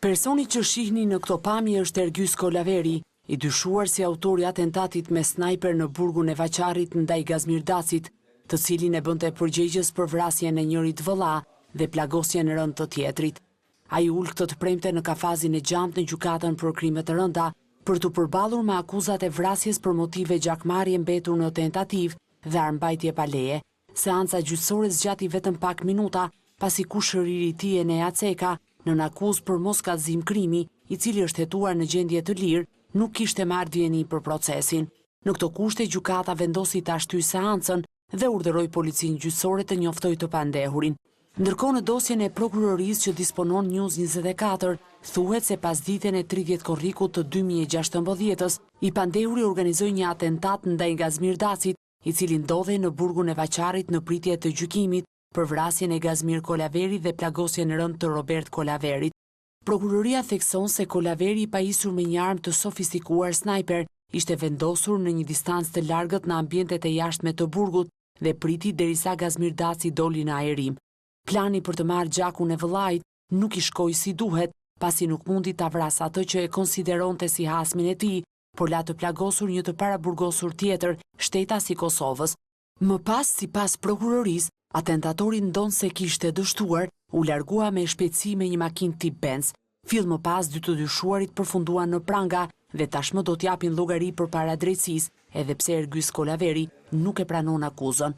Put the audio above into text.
Personi që shihni në këto pamje është Ergjys Kolaveri, i dyshuar si autori atentatit me snajper në burgun e Vaçarit ndaj Gazmir Dacit, të cilin e bënte përgjegjës për vrasjen e njërit vëlla dhe plagosjen e rëndë të tjetrit. Ai ul këtë të premte në kafazin e gjamtë në gjykatën për krime të rënda për të përballur me akuzat e vrasjes për motive gjakmarrje mbetur në tentativë dhe armbajtje pa leje. Seanca gjyqësore zgjati vetëm pak minuta pasi kushëriri i tij Enea Ceka në akuzë për moskallëzim krimi, i cili është hetuar në gjendje të lirë, nuk kishte marrë dieni për procesin. Në këto kushte gjykata vendosi ta shtyjë seancën dhe urdhëroi policinë gjyqësore të njoftojë të pandehurin. Ndërkohë në dosjen e prokurorisë që disponon News 24, thuhet se pas ditën e 30 korrikut të 2016-s, i pandehuri organizoi një atentat ndaj Gazmir Dacit, i cili ndodhej në burgun e Vaçarit në pritje të gjykimit për vrasjen e Gazmir Kolaveri dhe plagosjen e rëndë të Robert Kolaverit. Prokuroria thekson se Kolaveri, i pajisur me një armë të sofistikuar snajper, ishte vendosur në një distancë të largët në ambientet e jashtme të burgut dhe priti derisa Gazmir Daci doli në ajrim. Plani për të marrë gjakun e vëllait nuk i shkoi si duhet, pasi nuk mundi ta vrasë atë që e konsideronte si hasmin e tij, por la të plagosur një të paraburgosur tjetër, shtetas i Kosovës. Më pas, sipas prokurorisë, atentatori ndonë se kishte dështuar, u largua me shpejtësi me një makinë tip Benz. Fill më pas, dy të dyshuarit përfunduan në pranga dhe tashmë do t'japin llogari përpara drejtësisë, edhe pse Ergjys Kolaveri nuk e pranon akuzën.